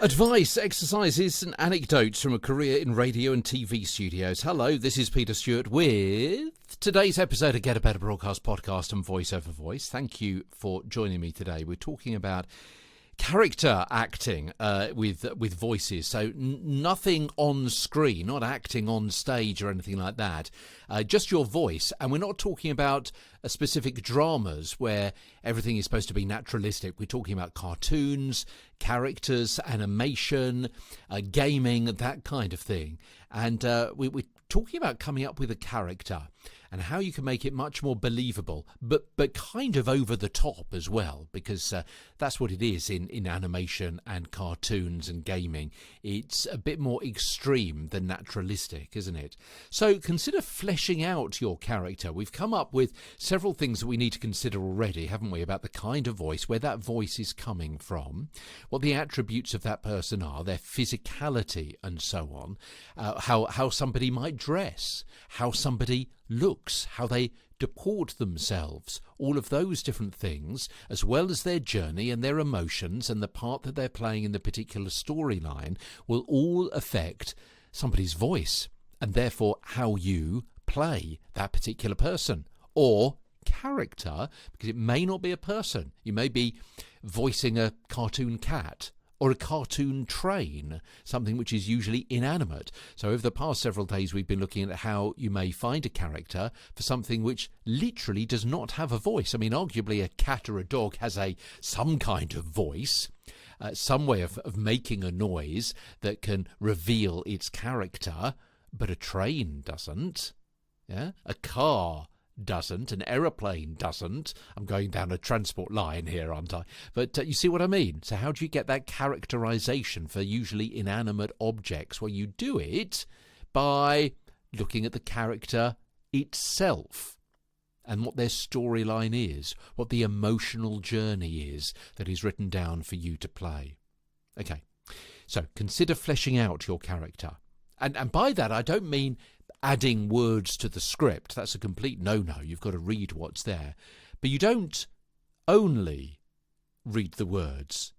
Advice, exercises and anecdotes from a career in radio and TV studios. Hello, this is Peter Stewart with today's episode of Get a Better Broadcast podcast and Voice Over Voice. Thank you for joining me today. We're talking about character acting with voices, so nothing on screen, not acting on stage or anything like that, just your voice. And we're not talking about specific dramas where everything is supposed to be naturalistic. We're talking about cartoons, characters, animation, gaming, that kind of thing. And we're talking about coming up with a character and how you can make it much more believable, but kind of over the top as well, because that's what it is in animation and cartoons and gaming. It's a bit more extreme than naturalistic, isn't it? So consider fleshing out your character. We've come up with several things that we need to consider already, haven't we, about the kind of voice, where that voice is coming from, what the attributes of that person are, their physicality and so on, how somebody might dress, how somebody looks, how they deport themselves, all of those different things, as well as their journey and their emotions and the part that they're playing in the particular storyline, will all affect somebody's voice and therefore how you play that particular person or character, because it may not be a person. You may be voicing a cartoon cat or a cartoon train, something which is usually inanimate. So over the past several days, we've been looking at how you may find a character for something which literally does not have a voice. I mean, arguably a cat or a dog has some kind of voice, some way of making a noise that can reveal its character, but a train doesn't. Yeah, a car doesn't, an aeroplane doesn't. I'm going down a transport line here, aren't I? But you see what I mean? So how do you get that characterization for usually inanimate objects? Well, you do it by looking at the character itself and what their storyline is, what the emotional journey is that is written down for you to play. Okay, so consider fleshing out your character. And by that, I don't mean adding words to the script. That's a complete no-no. You've got to read what's there. But you don't only read the words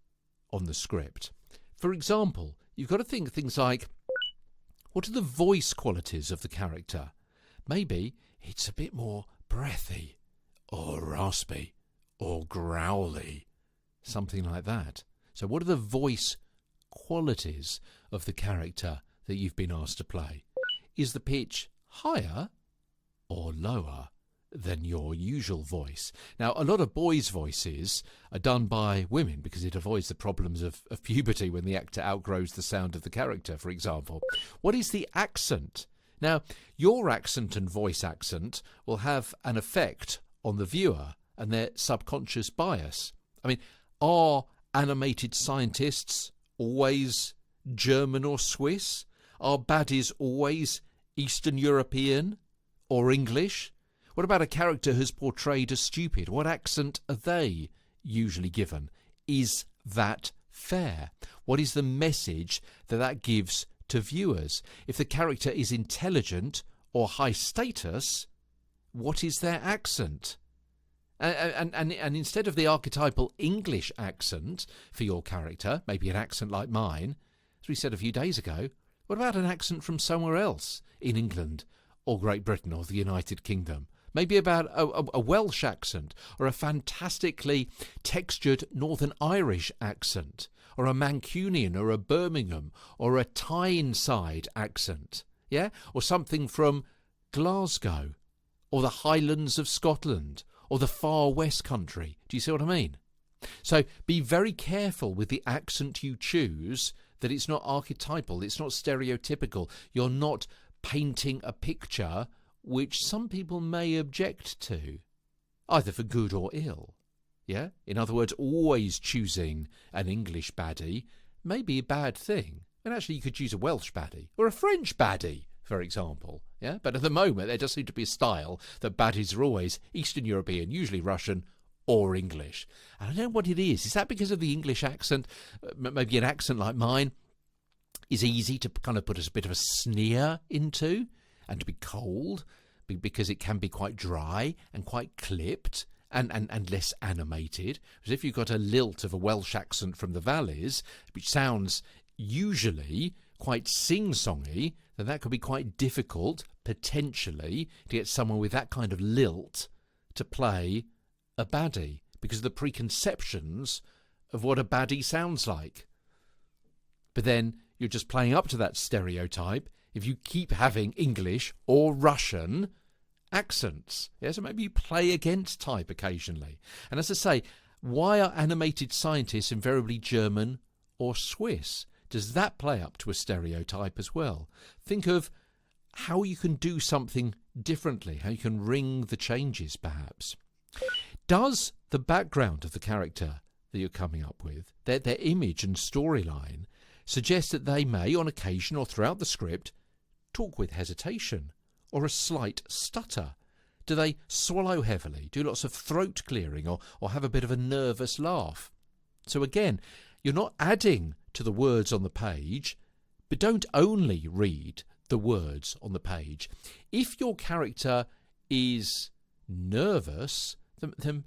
on the script. For example, you've got to think things like, what are the voice qualities of the character? Maybe it's a bit more breathy or raspy or growly, something like that. So what are the voice qualities of the character that you've been asked to play? Is the pitch higher or lower than your usual voice? Now, a lot of boys' voices are done by women because it avoids the problems of puberty when the actor outgrows the sound of the character, for example. What is the accent? Now, your accent and voice accent will have an effect on the viewer and their subconscious bias. I mean, are animated scientists always German or Swiss? Are baddies always Eastern European or English? What about a character who's portrayed as stupid? What accent are they usually given? Is that fair? What is the message that gives to viewers? If the character is intelligent or high status, what is their accent? And instead of the archetypal English accent for your character, maybe an accent like mine, as we said a few days ago, what about an accent from somewhere else in England or Great Britain or the United Kingdom? Maybe about a Welsh accent or a fantastically textured Northern Irish accent or a Mancunian or a Birmingham or a Tyneside accent, yeah? Or something from Glasgow or the Highlands of Scotland or the far West Country. Do you see what I mean? So be very careful with the accent you choose, that it's not archetypal, it's not stereotypical. You're not painting a picture which some people may object to, either for good or ill. Yeah? In other words, always choosing an English baddie may be a bad thing. And actually you could choose a Welsh baddie or a French baddie, for example. Yeah? But at the moment there does seem to be a style that baddies are always Eastern European, usually Russian or English. And I don't know what it is. Is that because of the English accent? Maybe an accent like mine is easy to kind of put a bit of a sneer into and to be cold, because it can be quite dry and quite clipped and less animated. Because if you've got a lilt of a Welsh accent from the valleys, which sounds usually quite sing-songy, then that could be quite difficult, potentially, to get someone with that kind of lilt to play a baddie, because of the preconceptions of what a baddie sounds like. But then you're just playing up to that stereotype if you keep having English or Russian accents. Yeah, so maybe you play against type occasionally. And as I say, why are animated scientists invariably German or Swiss? Does that play up to a stereotype as well? Think of how you can do something differently, how you can ring the changes perhaps. Does the background of the character that you're coming up with, their image and storyline, suggest that they may, on occasion or throughout the script, talk with hesitation or a slight stutter? Do they swallow heavily, do lots of throat clearing, or have a bit of a nervous laugh? So again, you're not adding to the words on the page, but don't only read the words on the page. If your character is nervous, then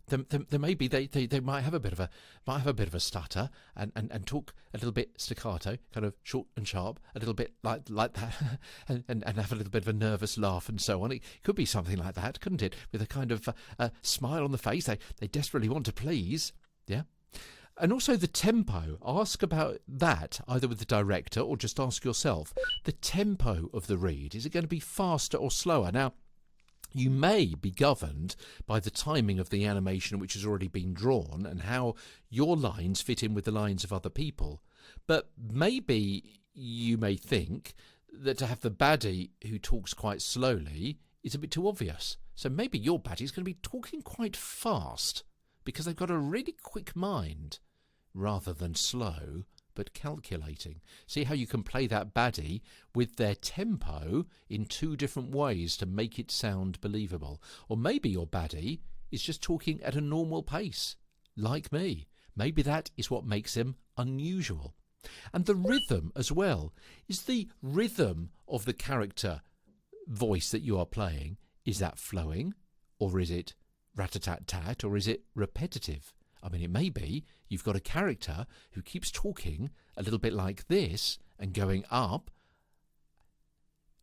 maybe they might have a bit of a stutter and talk a little bit staccato, kind of short and sharp, a little bit like that, and have a little bit of a nervous laugh and so on. It could be something like that, couldn't it? With a kind of smile on the face. They desperately want to please, yeah. And also the tempo. Ask about that, either with the director or just ask yourself. The tempo of the read, is it going to be faster or slower? Now, you may be governed by the timing of the animation which has already been drawn and how your lines fit in with the lines of other people. But maybe you may think that to have the baddie who talks quite slowly is a bit too obvious. So maybe your baddie is going to be talking quite fast because they've got a really quick mind rather than slow but calculating. See how you can play that baddie with their tempo in two different ways to make it sound believable. Or maybe your baddie is just talking at a normal pace, like me. Maybe that is what makes him unusual. And the rhythm as well. Is the rhythm of the character voice that you are playing, is that flowing? Or is it ratta-tat-tat? Or is it repetitive? I mean, it may be you've got a character who keeps talking a little bit like this and going up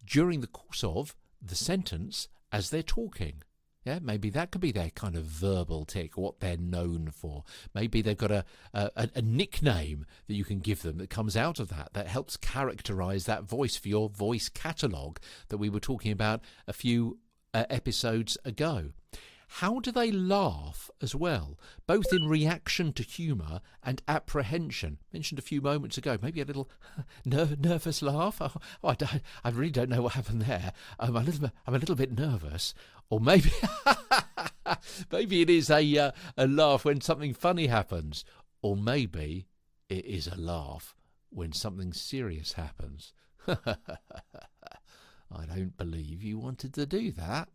during the course of the sentence as they're talking. Yeah, maybe that could be their kind of verbal tick, what they're known for. Maybe they've got a nickname that you can give them that comes out of that helps characterise that voice for your voice catalogue that we were talking about a few episodes ago. How do they laugh as well, both in reaction to humour and apprehension? Mentioned a few moments ago, maybe a little nervous laugh. I really don't know what happened there. I'm a little bit nervous, or maybe maybe it is a laugh when something funny happens, or maybe it is a laugh when something serious happens. I don't believe you wanted to do that.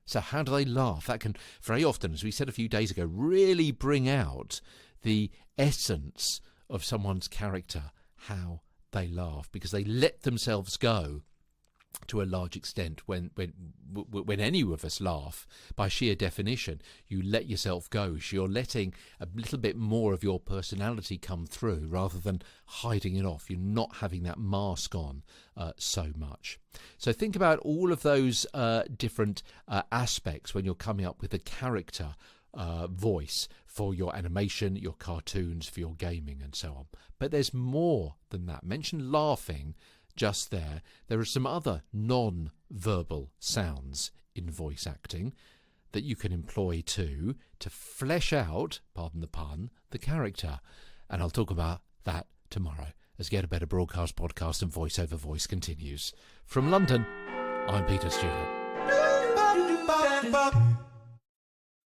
So how do they laugh? That can very often, as we said a few days ago, really bring out the essence of someone's character, how they laugh, because they let themselves go to a large extent. When any of us laugh, by sheer definition, you let yourself go. So you're letting a little bit more of your personality come through rather than hiding it off. You're not having that mask on so much. So think about all of those different aspects when you're coming up with a character voice for your animation, your cartoons, for your gaming and so on. But there's more than that. Mention laughing just there. There are some other non-verbal sounds in voice acting that you can employ too to flesh out, pardon the pun, the character. And I'll talk about that tomorrow as Get a Better Broadcast podcast and Voice Over Voice continues. From London, I'm Peter Stewart.